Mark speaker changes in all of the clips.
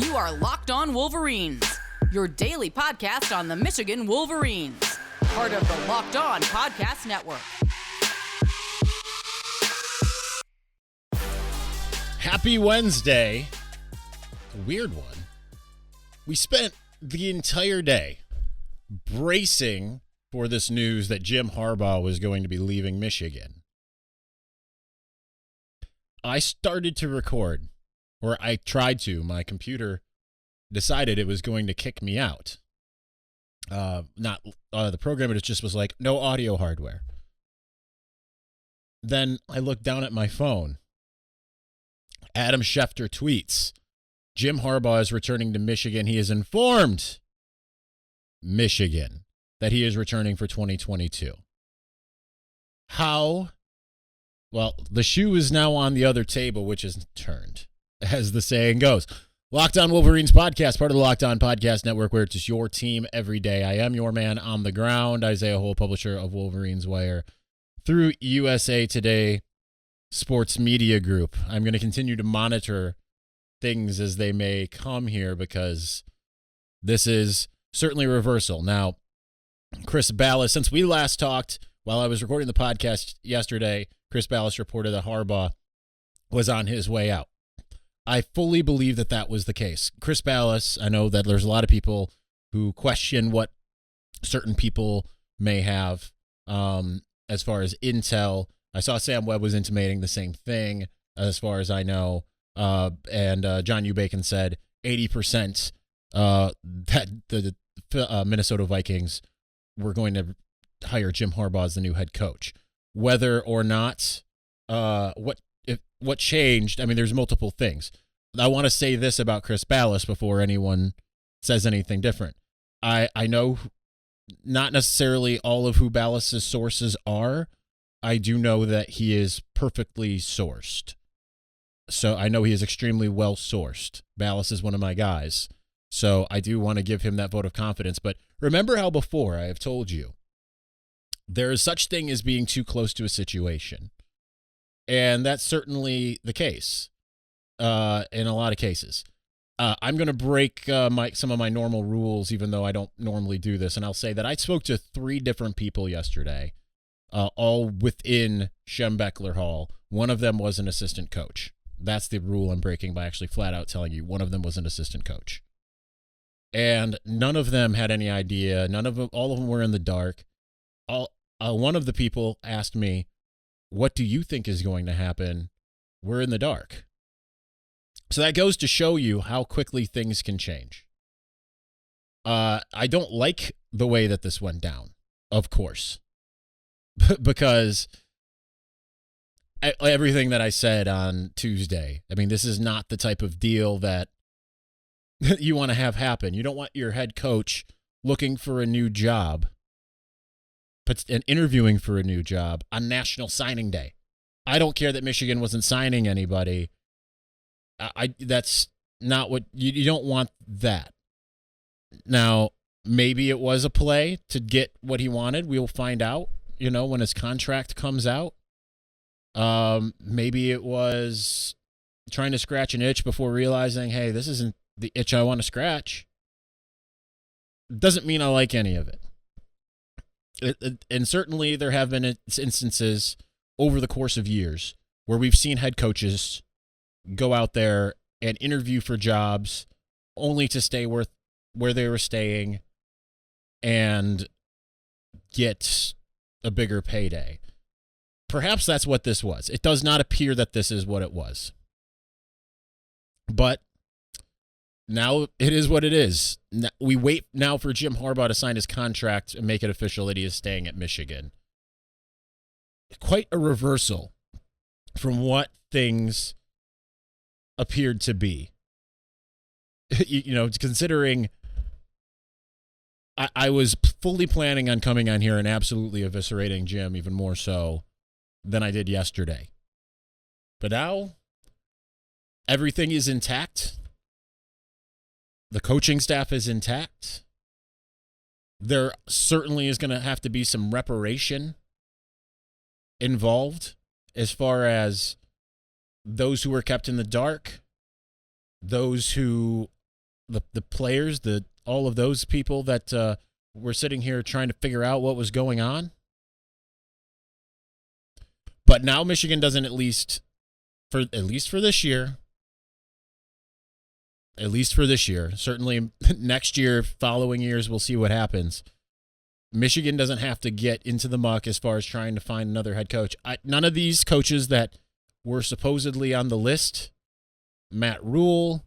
Speaker 1: You are Locked On Wolverines, your daily podcast on the Michigan Wolverines, part of the Locked On Podcast Network.
Speaker 2: Happy Wednesday. It's a weird one. We spent the entire day bracing for this news that Jim Harbaugh was going to be leaving Michigan. I started to record, or I tried to. My computer decided it was going to kick me out. Not the program, it just was like, no audio hardware. Then I looked down at my phone. Adam Schefter tweets, Jim Harbaugh is returning to Michigan. He has informed Michigan that he is returning for 2022. How? Well, the shoe is now on the other table, which is turned, as the saying goes. Locked On Wolverines podcast, part of the Locked On Podcast Network, where it's just your team every day. I am your man on the ground, Isaiah Hole, publisher of Wolverines Wire, through USA Today Sports Media Group. I'm going to continue to monitor things as they may come here because this is certainly a reversal. Now, Chris Ballas, since we last talked while I was recording the podcast yesterday, Chris Ballas reported that Harbaugh was on his way out. I fully believe that that was the case. Chris Ballas, I know that there's a lot of people who question what certain people may have as far as intel. I saw Sam Webb was intimating the same thing, as far as I know, and John Ubacon said 80% that the Minnesota Vikings were going to hire Jim Harbaugh as the new head coach. Whether or not what changed, I mean, there's multiple things. I want to say this about Chris Ballas before anyone says anything different. I know not necessarily all of who Ballas' sources are. I do know that he is perfectly sourced. So I know he is extremely well sourced. Ballas is one of my guys. So I do want to give him that vote of confidence. But remember how before I have told you, there is such thing as being too close to a situation. And that's certainly the case in a lot of cases. I'm going to break some of my normal rules, even though I don't normally do this. And I'll say that I spoke to 3 different people yesterday, all within Schembechler Hall. One of them was an assistant coach. That's the rule I'm breaking by actually flat out telling you one of them was an assistant coach. And none of them had any idea. All of them were in the dark. One of the people asked me, what do you think is going to happen? We're in the dark. So that goes to show you how quickly things can change. I don't like the way that this went down, of course, because everything that I said on Tuesday, I mean, this is not the type of deal that you want to have happen. You don't want your head coach looking for a new job and interviewing for a new job on National Signing Day. I don't care that Michigan wasn't signing anybody. That's not what you don't want that. Now, maybe it was a play to get what he wanted. We'll find out, when his contract comes out. Maybe it was trying to scratch an itch before realizing, hey, this isn't the itch I want to scratch. Doesn't mean I like any of it. And certainly there have been instances over the course of years where we've seen head coaches go out there and interview for jobs only to stay where they were staying and get a bigger payday. Perhaps that's what this was. It does not appear that this is what it was. But now it is what it is. We wait now for Jim Harbaugh to sign his contract and make it official that he is staying at Michigan. Quite a reversal from what things appeared to be. Considering I was fully planning on coming on here and absolutely eviscerating Jim even more so than I did yesterday. But now everything is intact. The coaching staff is intact. There certainly is going to have to be some reparation involved as far as those who were kept in the dark, those who the players, all of those people that were sitting here trying to figure out what was going on. But now Michigan doesn't, at least for this year. At least for this year. Certainly next year, following years, we'll see what happens. Michigan doesn't have to get into the muck as far as trying to find another head coach. None of these coaches that were supposedly on the list, Matt Rule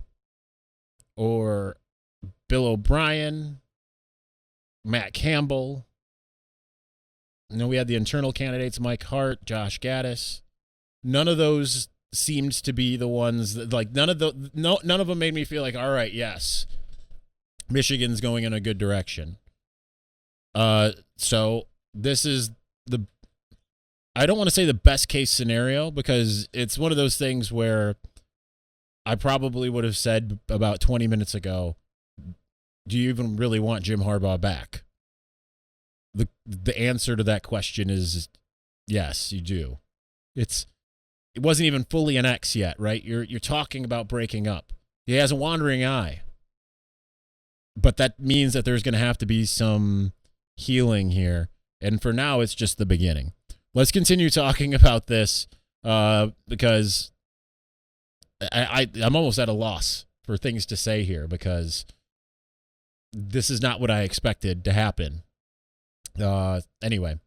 Speaker 2: or Bill O'Brien, Matt Campbell. We had the internal candidates, Mike Hart, Josh Gaddis. None of those seemed to be the ones that, like, none of them made me feel like, all right, yes, Michigan's going in a good direction. So this is I don't want to say the best case scenario, because it's one of those things where I probably would have said about 20 minutes ago, do you even really want Jim Harbaugh back? The answer to that question is yes, you do. It wasn't even fully an X yet, right? You're talking about breaking up. He has a wandering eye. But that means that there's going to have to be some healing here. And for now, it's just the beginning. Let's continue talking about this because I'm almost at a loss for things to say here, because this is not what I expected to happen. Anyway,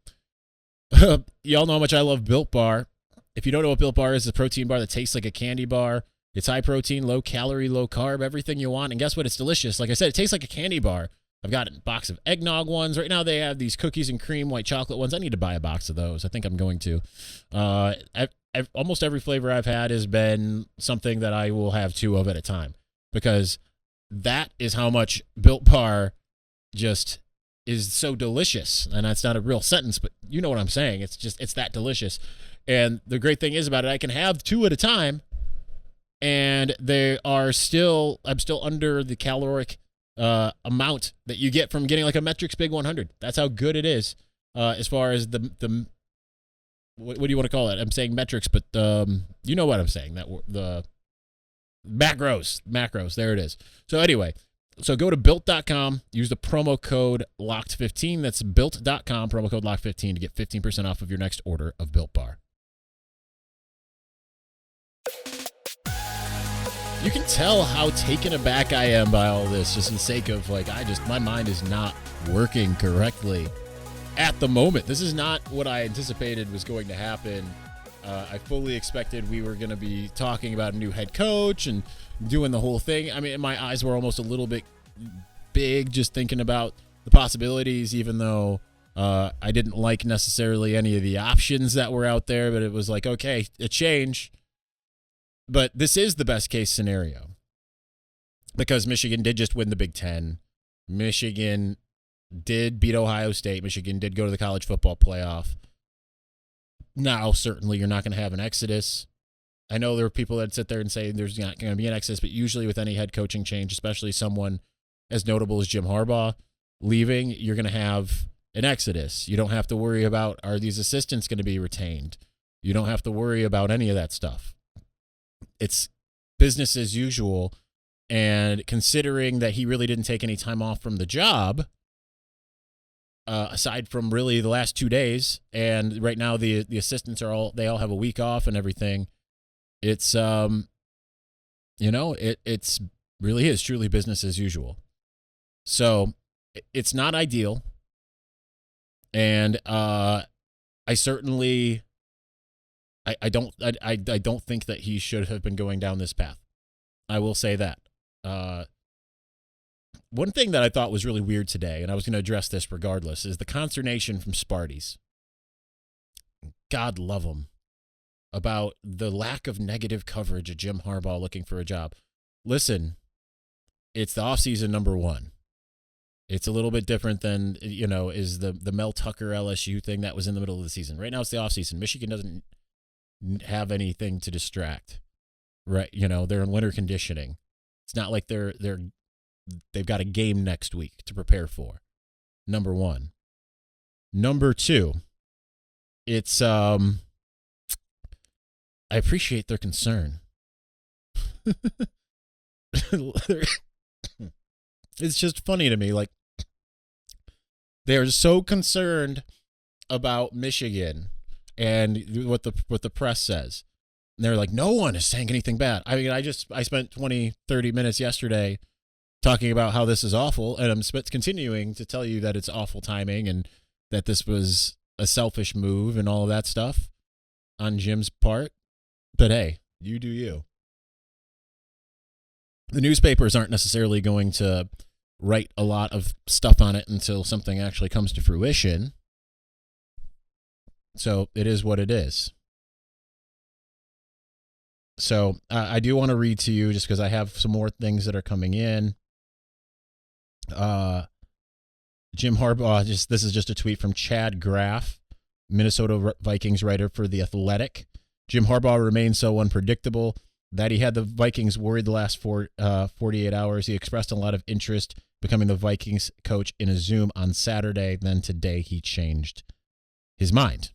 Speaker 2: y'all know how much I love Built Bar. If you don't know what Built Bar is, it's a protein bar that tastes like a candy bar. It's high protein, low calorie, low carb, everything you want. And guess what? It's delicious. Like I said, it tastes like a candy bar. I've got a box of eggnog ones. Right now they have these cookies and cream white chocolate ones. I need to buy a box of those. I think I'm going to. Almost every flavor I've had has been something that I will have 2 of at a time, because that is how much Built Bar just is so delicious. And that's not a real sentence, but you know what I'm saying. It's that delicious. And the great thing is about it, I can have 2 at a time, and I'm still under the caloric amount that you get from getting like a Metrics Big 100. That's how good it is. As far as the what do you want to call it? I'm saying metrics, but you know what I'm saying. That the macros. There it is. So anyway, so go to built.com, use the promo code LOCKED15. That's built.com, promo code LOCKED15 to get 15% off of your next order of Built Bar. You can tell how taken aback I am by all this, just in the sake of, like, my mind is not working correctly at the moment. This is not what I anticipated was going to happen. I fully expected we were going to be talking about a new head coach and doing the whole thing. I mean, my eyes were almost a little bit big just thinking about the possibilities, even though I didn't like necessarily any of the options that were out there. But it was like, okay, a change. But this is the best case scenario, because Michigan did just win the Big Ten. Michigan did beat Ohio State. Michigan did go to the college football playoff. Now, certainly, you're not going to have an exodus. I know there are people that sit there and say there's not going to be an exodus, but usually with any head coaching change, especially someone as notable as Jim Harbaugh leaving, you're going to have an exodus. You don't have to worry about, are these assistants going to be retained? You don't have to worry about any of that stuff. It's business as usual. And considering that he really didn't take any time off from the job, aside from really the last 2 days, and right now the assistants they all have a week off and everything, it's it's really is truly business as usual. So it's not ideal, and I certainly I don't think that he should have been going down this path. I will say that. One thing that I thought was really weird today, and I was going to address this regardless, is the consternation from Sparties. God love them. About the lack of negative coverage of Jim Harbaugh looking for a job. Listen, it's the offseason, number one. It's a little bit different than, is the Mel Tucker LSU thing that was in the middle of the season. Right now it's the offseason. Michigan doesn't have anything to distract. Right? They're in winter conditioning. It's not like they've got a game next week to prepare for. Number one. Number two, it's I appreciate their concern. It's just funny to me. Like, they're so concerned about Michigan and what the press says. And they're like, no one is saying anything bad. I mean, I spent 20, 30 minutes yesterday talking about how this is awful, and I'm continuing to tell you that it's awful timing and that this was a selfish move and all of that stuff on Jim's part. But hey, you do you. The newspapers aren't necessarily going to write a lot of stuff on it until something actually comes to fruition. So it is what it is. So I do want to read to you just because I have some more things that are coming in. Jim Harbaugh, this is just a tweet from Chad Graff, Minnesota Vikings writer for The Athletic. Jim Harbaugh remains so unpredictable that he had the Vikings worried the last 48 hours. He expressed a lot of interest becoming the Vikings coach in a Zoom on Saturday. Then today he changed his mind.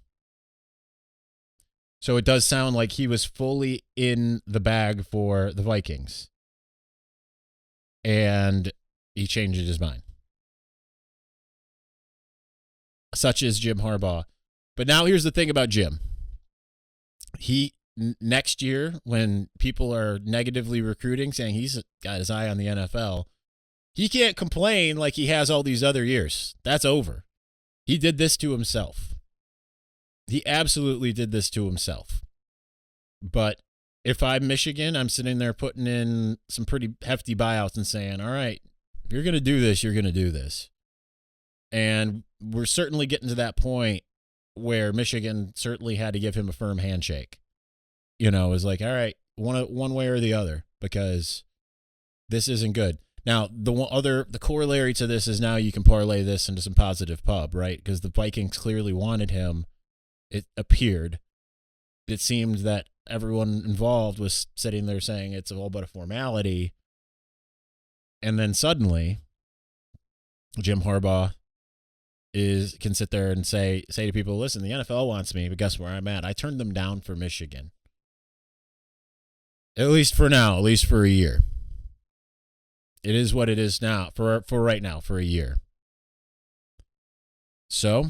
Speaker 2: So it does sound like he was fully in the bag for the Vikings. And he changed his mind. Such is Jim Harbaugh. But now here's the thing about Jim. Next year, when people are negatively recruiting, saying he's got his eye on the NFL, he can't complain like he has all these other years. That's over. He did this to himself. He absolutely did this to himself. But if I'm Michigan, I'm sitting there putting in some pretty hefty buyouts and saying, all right, if you're going to do this, you're going to do this. And we're certainly getting to that point where Michigan certainly had to give him a firm handshake. You know, it was like, all right, one way or the other, because this isn't good. Now, the corollary to this is now you can parlay this into some positive pub, right? Because the Vikings clearly wanted him. It appeared. It seemed that everyone involved was sitting there saying it's all but a formality. And then suddenly, Jim Harbaugh can sit there and say to people, listen, the NFL wants me, but guess where I'm at? I turned them down for Michigan. At least for now, at least for a year. It is what it is now, for right now, for a year. So,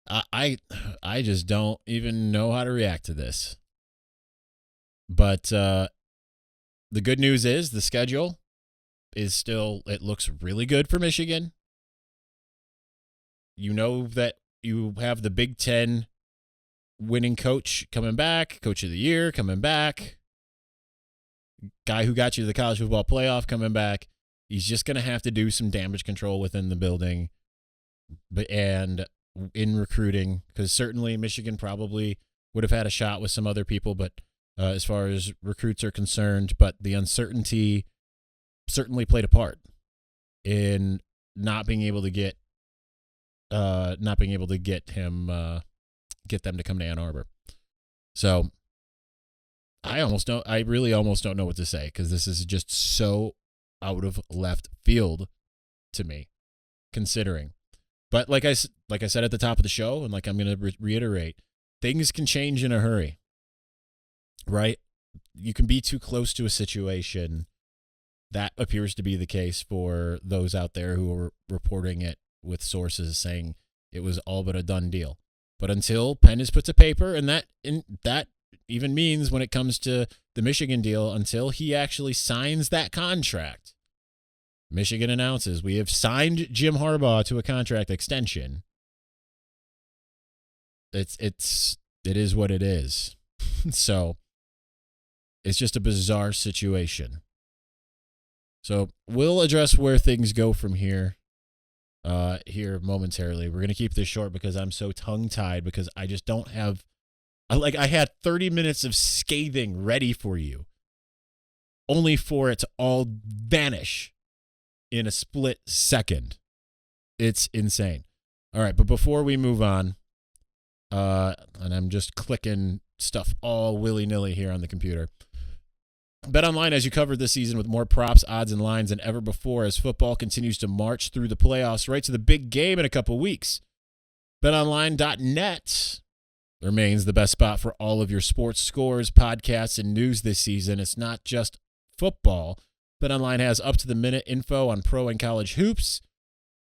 Speaker 2: I just don't even know how to react to this. But the good news is the schedule is still, it looks really good for Michigan. You know that you have the Big Ten winning coach coming back, coach of the year coming back, guy who got you to the college football playoff coming back. He's just going to have to do some damage control within the building and in recruiting, because certainly Michigan probably would have had a shot with some other people, but as far as recruits are concerned, but the uncertainty certainly played a part in not being able to get them to come to Ann Arbor. So I really almost don't know what to say, because this is just so out of left field to me, considering. But like I said at the top of the show, and like I'm going to reiterate, things can change in a hurry, right? You can be too close to a situation. That appears to be the case for those out there who are reporting it with sources saying it was all but a done deal. But until pen is put to paper, and that even means when it comes to the Michigan deal, until he actually signs that contract, Michigan announces, we have signed Jim Harbaugh to a contract extension. It is what it is. So it's just a bizarre situation. So we'll address where things go from here momentarily. We're going to keep this short because I'm so tongue-tied, because I just don't have, I had 30 minutes of scathing ready for you, only for it to all vanish in a split second. It's insane. All right, but before we move on, and I'm just clicking stuff all willy-nilly here on the computer, BetOnline has you covered this season with more props, odds, and lines than ever before as football continues to march through the playoffs right to the big game in a couple weeks. BetOnline.net remains the best spot for all of your sports scores, podcasts, and news this season. It's not just football. BetOnline has up-to-the-minute info on pro and college hoops,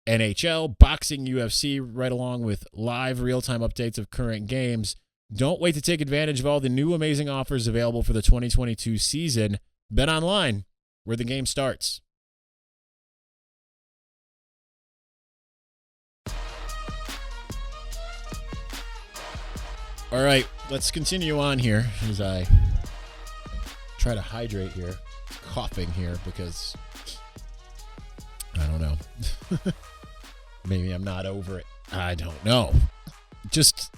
Speaker 2: NHL, boxing, UFC, right along with live real-time updates of current games. Don't wait to take advantage of all the new amazing offers available for the 2022 season. BetOnline, where the game starts. All right, let's continue on here as I try to hydrate here. Coughing here because I don't know. Maybe I'm not over it. I don't know. Just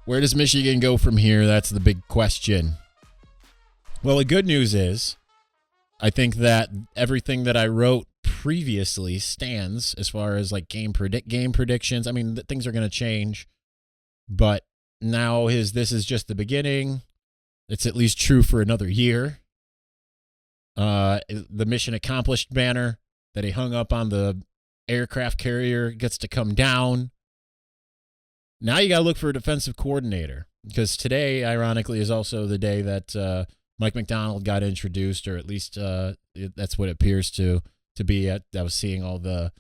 Speaker 2: where does Michigan go from here? That's the big question. Well, the good news is I think that everything that I wrote previously stands as far as like game predictions. I mean, things are going to change, but now this is just the beginning. It's at least true for another year. The mission accomplished banner that he hung up on the aircraft carrier gets to come down. Now you got to look for a defensive coordinator, because today, ironically, is also the day that Mike Macdonald got introduced, or at least that's what it appears to be. I was seeing all the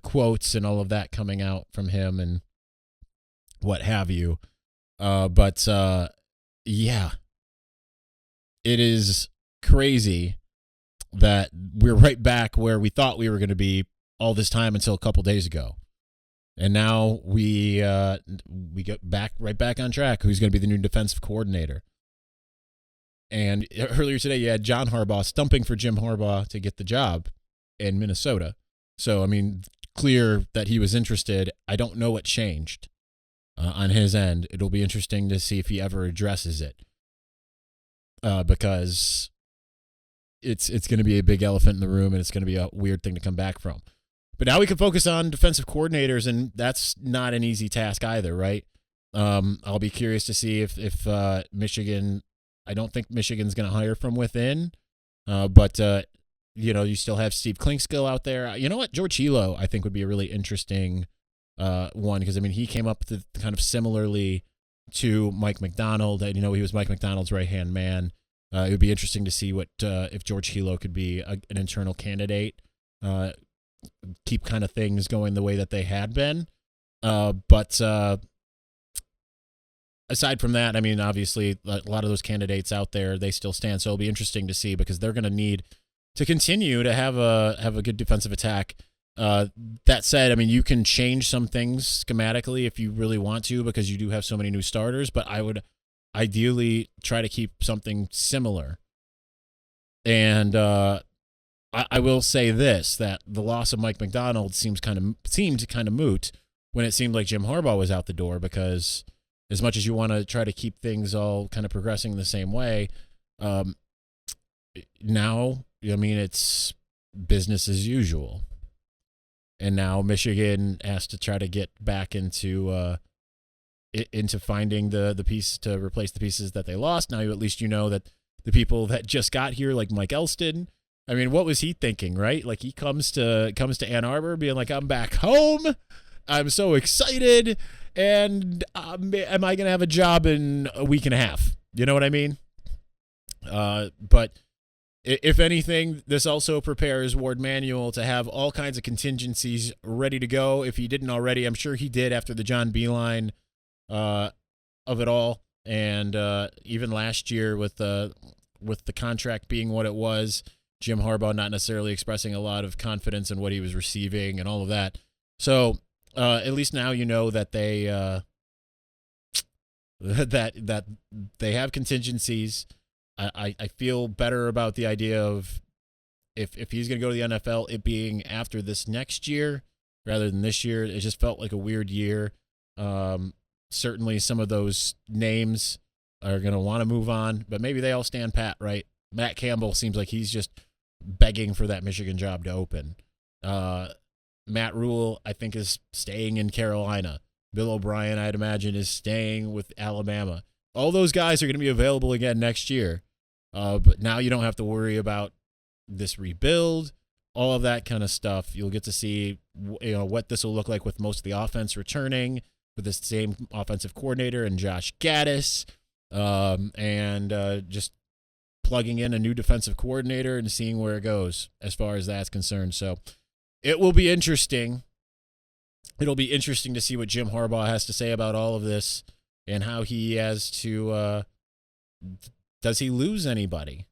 Speaker 2: quotes and all of that coming out from him and what have you. But yeah, it is crazy that we're right back where we thought we were going to be all this time until a couple days ago. And now we get right back on track. Who's going to be the new defensive coordinator? And earlier today, you had John Harbaugh stumping for Jim Harbaugh to get the job in Minnesota. So, I mean, clear that he was interested. I don't know what changed on his end. It'll be interesting to see if he ever addresses it, because it's going to be a big elephant in the room, and it's going to be a weird thing to come back from. But now we can focus on defensive coordinators, and that's not an easy task either, right? I'll be curious to see if Michigan. I don't think Michigan's going to hire from within, but you still have Steve Klinkskill out there. You know what? George Hilo, I think, would be a really interesting one, because I mean he came up to kind of similarly to Mike Macdonald. And, he was Mike Macdonald's right-hand man. It would be interesting to see what if George Hilo could be an internal candidate, keep kind of things going the way that they had been. But aside from that, I mean, obviously, a lot of those candidates out there, they still stand. So it'll be interesting to see, because they're going to need to continue to have a good defensive attack. That said, I mean, you can change some things schematically if you really want to, because you do have so many new starters, but I would ideally try to keep something similar. And I will say this, that the loss of Mike Macdonald seemed kind of moot when it seemed like Jim Harbaugh was out the door, because as much as you want to try to keep things all kind of progressing the same way, now, I mean, it's business as usual. And now Michigan has to try to get back into finding the piece to replace the pieces that they lost. Now at least you know that the people that just got here, like Mike Elston, I mean, what was he thinking, right? Like, he comes to Ann Arbor being like, I'm back home. I'm so excited. And am I going to have a job in a week and a half? You know what I mean? But if anything, this also prepares Ward Manuel to have all kinds of contingencies ready to go. If he didn't already, I'm sure he did after the John Beilein of it all. And even last year with the contract being what it was, Jim Harbaugh not necessarily expressing a lot of confidence in what he was receiving and all of that. So at least now you know that they that they have contingencies. I feel better about the idea of if he's going to go to the NFL, it being after this next year rather than this year. It just felt like a weird year. Certainly some of those names are going to want to move on, but maybe they all stand pat, right? Matt Campbell seems like he's just begging for that Michigan job to open. Matt Rule, I think, is staying in Carolina. Bill O'Brien, I'd imagine, is staying with Alabama. All those guys are going to be available again next year. But now you don't have to worry about this rebuild, all of that kind of stuff. You'll get to see what this will look like with most of the offense returning with the same offensive coordinator and Josh Gaddis, and just plugging in a new defensive coordinator and seeing where it goes as far as that's concerned. So it will be interesting. It'll be interesting to see what Jim Harbaugh has to say about all of this and how he has to, does he lose anybody,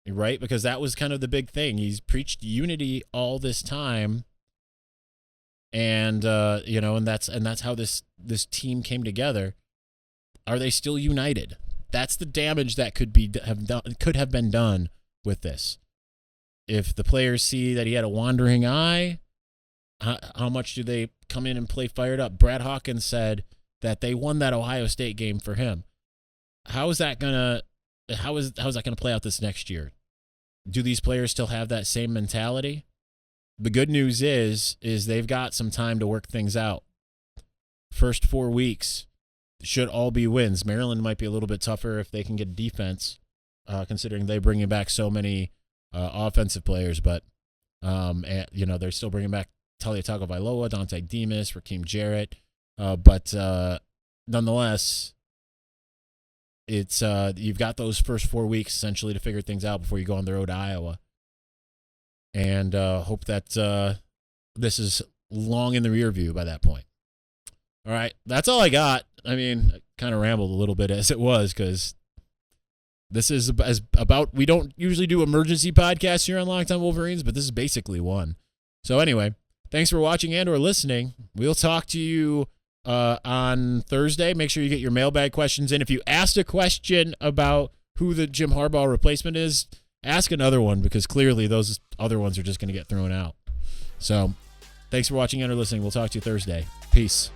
Speaker 2: right? Because that was kind of the big thing. He's preached unity all this time. And, and that's how this team came together. Are they still united? That's the damage that could have been done with this. If the players see that he had a wandering eye, how much do they come in and play fired up? Brad Hawkins said that they won that Ohio State game for him. How is that gonna play out this next year? Do these players still have that same mentality? The good news is they've got some time to work things out. First 4 weeks should all be wins. Maryland might be a little bit tougher if they can get defense, considering they're bringing back so many offensive players. But they're still bringing back Talia Tagovailoa, Dante Demas, Raheem Jarrett. But nonetheless, it's you've got those first 4 weeks essentially to figure things out before you go on the road to Iowa. And hope that this is long in the rear view by that point. All right, that's all I got. I mean, I kind of rambled a little bit as it was because this is we don't usually do emergency podcasts here on Locked On Wolverines, but this is basically one. So anyway, thanks for watching and or listening. We'll talk to you on Thursday. Make sure you get your mailbag questions in. If you asked a question about who the Jim Harbaugh replacement is, ask another one because clearly those other ones are just going to get thrown out. So thanks for watching and or listening. We'll talk to you Thursday. Peace.